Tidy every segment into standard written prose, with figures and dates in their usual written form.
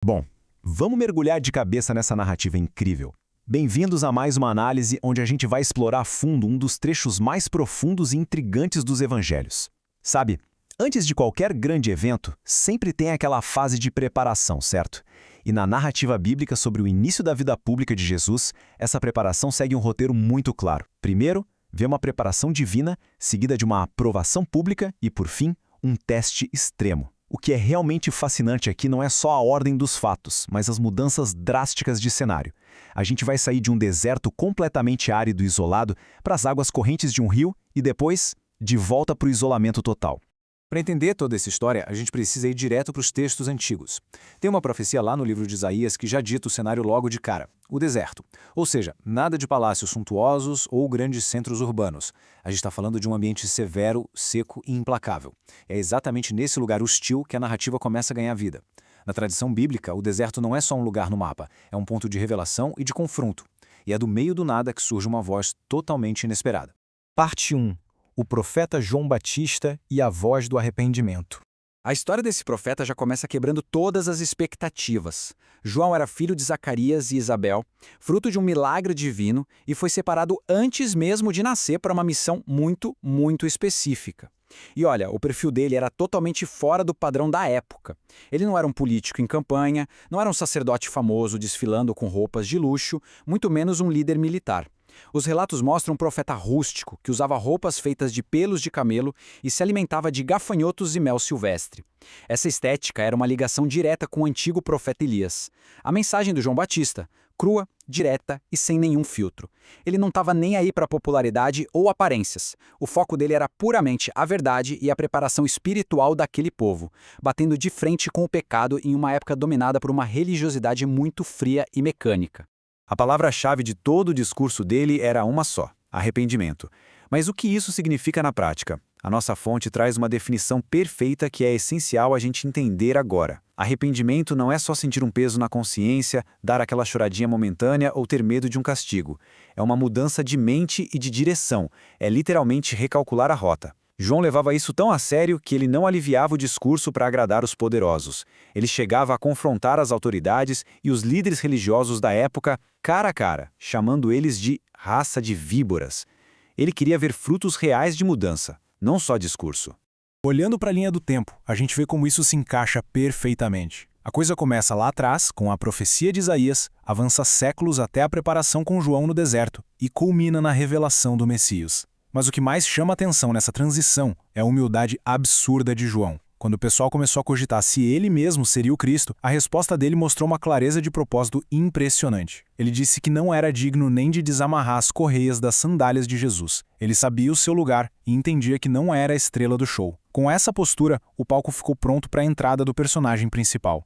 Bom, vamos mergulhar de cabeça nessa narrativa incrível. Bem-vindos a mais uma análise onde a gente vai explorar a fundo um dos trechos mais profundos e intrigantes dos evangelhos. Sabe, antes de qualquer grande evento, sempre tem aquela fase de preparação, certo? E na narrativa bíblica sobre o início da vida pública de Jesus, essa preparação segue um roteiro muito claro. Primeiro, vê uma preparação divina, seguida de uma aprovação pública e, por fim, um teste extremo. O que é realmente fascinante aqui não é só a ordem dos fatos, mas as mudanças drásticas de cenário. A gente vai sair de um deserto completamente árido e isolado para as águas correntes de um rio e depois, de volta para o isolamento total. Para entender toda essa história, a gente precisa ir direto para os textos antigos. Tem uma profecia lá no livro de Isaías que já dita o cenário logo de cara, o deserto. Ou seja, nada de palácios suntuosos ou grandes centros urbanos. A gente está falando de um ambiente severo, seco e implacável. É exatamente nesse lugar hostil que a narrativa começa a ganhar vida. Na tradição bíblica, o deserto não é só um lugar no mapa, é um ponto de revelação e de confronto. E é do meio do nada que surge uma voz totalmente inesperada. Parte 1. O profeta João Batista e a voz do arrependimento. A história desse profeta já começa quebrando todas as expectativas. João era filho de Zacarias e Isabel, fruto de um milagre divino, e foi separado antes mesmo de nascer para uma missão muito específica. E olha, o perfil dele era totalmente fora do padrão da época. Ele não era um político em campanha, não era um sacerdote famoso desfilando com roupas de luxo, muito menos um líder militar. Os relatos mostram um profeta rústico, que usava roupas feitas de pelos de camelo e se alimentava de gafanhotos e mel silvestre. Essa estética era uma ligação direta com o antigo profeta Elias. A mensagem do João Batista, crua, direta e sem nenhum filtro. Ele não estava nem aí para popularidade ou aparências. O foco dele era puramente a verdade e a preparação espiritual daquele povo, batendo de frente com o pecado em uma época dominada por uma religiosidade muito fria e mecânica. A palavra-chave de todo o discurso dele era uma só: arrependimento. Mas o que isso significa na prática? A nossa fonte traz uma definição perfeita que é essencial a gente entender agora. Arrependimento não é só sentir um peso na consciência, dar aquela choradinha momentânea ou ter medo de um castigo. É uma mudança de mente e de direção. É literalmente recalcular a rota. João levava isso tão a sério que ele não aliviava o discurso para agradar os poderosos. Ele chegava a confrontar as autoridades e os líderes religiosos da época cara a cara, chamando eles de raça de víboras. Ele queria ver frutos reais de mudança, não só discurso. Olhando para a linha do tempo, a gente vê como isso se encaixa perfeitamente. A coisa começa lá atrás, com a profecia de Isaías, avança séculos até a preparação com João no deserto e culmina na revelação do Messias. Mas o que mais chama atenção nessa transição é a humildade absurda de João. Quando o pessoal começou a cogitar se ele mesmo seria o Cristo, a resposta dele mostrou uma clareza de propósito impressionante. Ele disse que não era digno nem de desamarrar as correias das sandálias de Jesus. Ele sabia o seu lugar e entendia que não era a estrela do show. Com essa postura, o palco ficou pronto para a entrada do personagem principal.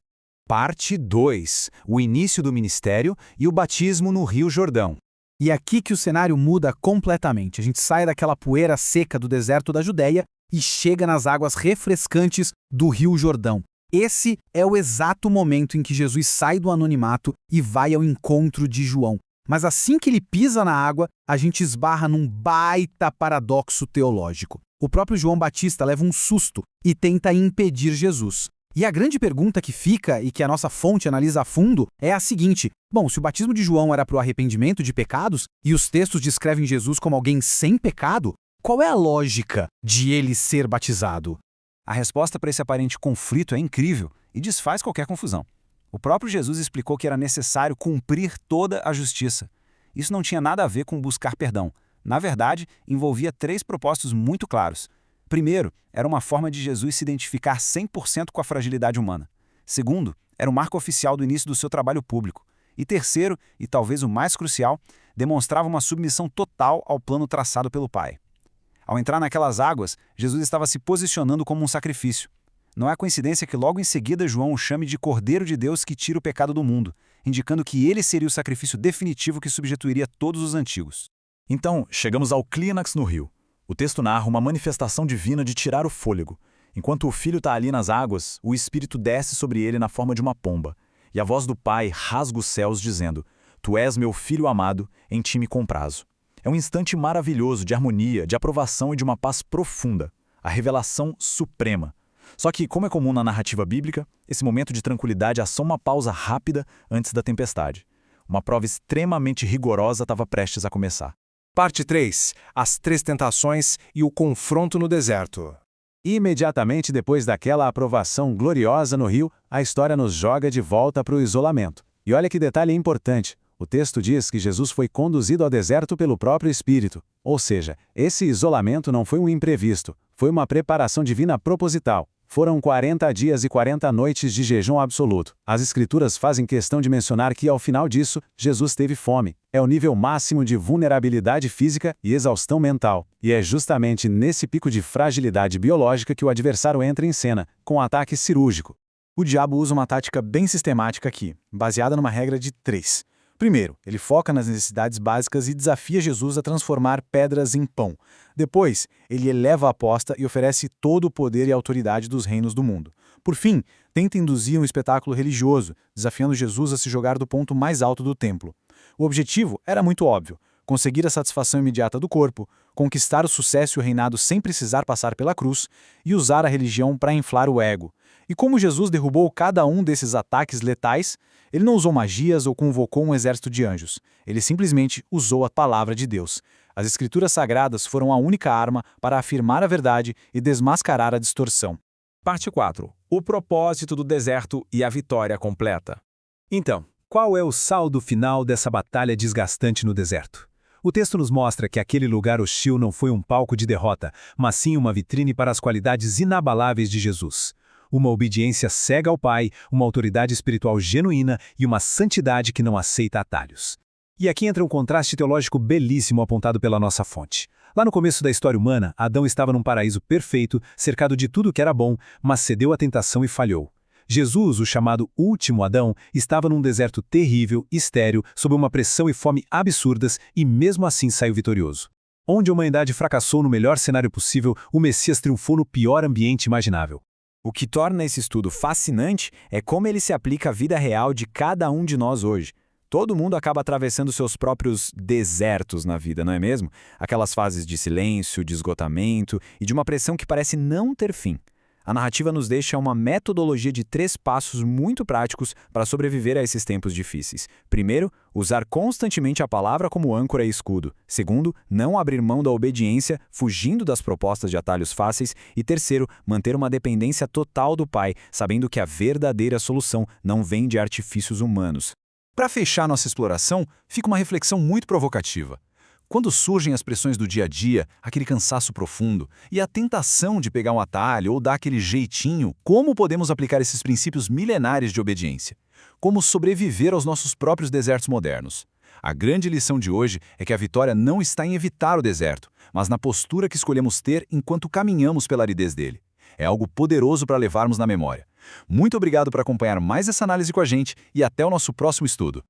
Parte 2. O início do ministério e o batismo no Rio Jordão. E é aqui que o cenário muda completamente. A gente sai daquela poeira seca do deserto da Judéia e chega nas águas refrescantes do Rio Jordão. Esse é o exato momento em que Jesus sai do anonimato e vai ao encontro de João. Mas assim que ele pisa na água, a gente esbarra num baita paradoxo teológico. O próprio João Batista leva um susto e tenta impedir Jesus. E a grande pergunta que fica, e que a nossa fonte analisa a fundo, é a seguinte: bom, se o batismo de João era para o arrependimento de pecados, e os textos descrevem Jesus como alguém sem pecado, qual é a lógica de ele ser batizado? A resposta para esse aparente conflito é incrível e desfaz qualquer confusão. O próprio Jesus explicou que era necessário cumprir toda a justiça. Isso não tinha nada a ver com buscar perdão. Na verdade, envolvia 3 propósitos muito claros. Primeiro, era uma forma de Jesus se identificar 100% com a fragilidade humana. Segundo, era o marco oficial do início do seu trabalho público. E terceiro, e talvez o mais crucial, demonstrava uma submissão total ao plano traçado pelo Pai. Ao entrar naquelas águas, Jesus estava se posicionando como um sacrifício. Não é coincidência que logo em seguida João o chame de Cordeiro de Deus que tira o pecado do mundo, indicando que ele seria o sacrifício definitivo que substituiria todos os antigos. Então, chegamos ao clímax no rio. O texto narra uma manifestação divina de tirar o fôlego. Enquanto o filho está ali nas águas, o Espírito desce sobre ele na forma de uma pomba. E a voz do Pai rasga os céus dizendo: Tu és meu filho amado, em ti me comprazo. É um instante maravilhoso de harmonia, de aprovação e de uma paz profunda. A revelação suprema. Só que, como é comum na narrativa bíblica, esse momento de tranquilidade é só uma pausa rápida antes da tempestade. Uma prova extremamente rigorosa estava prestes a começar. Parte 3. As 3 tentações e o confronto no deserto. Imediatamente depois daquela aprovação gloriosa no rio, a história nos joga de volta para o isolamento. E olha que detalhe importante. O texto diz que Jesus foi conduzido ao deserto pelo próprio Espírito. Ou seja, esse isolamento não foi um imprevisto, foi uma preparação divina proposital. Foram 40 dias e 40 noites de jejum absoluto. As Escrituras fazem questão de mencionar que, ao final disso, Jesus teve fome. É o nível máximo de vulnerabilidade física e exaustão mental. E é justamente nesse pico de fragilidade biológica que o adversário entra em cena, com um ataque cirúrgico. O diabo usa uma tática bem sistemática aqui, baseada numa regra de 3. Primeiro, ele foca nas necessidades básicas e desafia Jesus a transformar pedras em pão. Depois, ele eleva a aposta e oferece todo o poder e autoridade dos reinos do mundo. Por fim, tenta induzir um espetáculo religioso, desafiando Jesus a se jogar do ponto mais alto do templo. O objetivo era muito óbvio: conseguir a satisfação imediata do corpo, conquistar o sucesso e o reinado sem precisar passar pela cruz e usar a religião para inflar o ego. E como Jesus derrubou cada um desses ataques letais, ele não usou magias ou convocou um exército de anjos. Ele simplesmente usou a palavra de Deus. As Escrituras Sagradas foram a única arma para afirmar a verdade e desmascarar a distorção. Parte 4. O propósito do deserto e a vitória completa. Então, qual é o saldo final dessa batalha desgastante no deserto? O texto nos mostra que aquele lugar hostil não foi um palco de derrota, mas sim uma vitrine para as qualidades inabaláveis de Jesus. Uma obediência cega ao Pai, uma autoridade espiritual genuína e uma santidade que não aceita atalhos. E aqui entra um contraste teológico belíssimo apontado pela nossa fonte. Lá no começo da história humana, Adão estava num paraíso perfeito, cercado de tudo que era bom, mas cedeu à tentação e falhou. Jesus, o chamado último Adão, estava num deserto terrível, estéril, sob uma pressão e fome absurdas e mesmo assim saiu vitorioso. Onde a humanidade fracassou no melhor cenário possível, o Messias triunfou no pior ambiente imaginável. O que torna esse estudo fascinante é como ele se aplica à vida real de cada um de nós hoje. Todo mundo acaba atravessando seus próprios desertos na vida, não é mesmo? Aquelas fases de silêncio, de esgotamento e de uma pressão que parece não ter fim. A narrativa nos deixa uma metodologia de 3 passos muito práticos para sobreviver a esses tempos difíceis. Primeiro, usar constantemente a palavra como âncora e escudo. Segundo, não abrir mão da obediência, fugindo das propostas de atalhos fáceis. E terceiro, manter uma dependência total do Pai, sabendo que a verdadeira solução não vem de artifícios humanos. Para fechar nossa exploração, fica uma reflexão muito provocativa. Quando surgem as pressões do dia a dia, aquele cansaço profundo e a tentação de pegar um atalho ou dar aquele jeitinho, como podemos aplicar esses princípios milenares de obediência? Como sobreviver aos nossos próprios desertos modernos? A grande lição de hoje é que a vitória não está em evitar o deserto, mas na postura que escolhemos ter enquanto caminhamos pela aridez dele. É algo poderoso para levarmos na memória. Muito obrigado por acompanhar mais essa análise com a gente e até o nosso próximo estudo.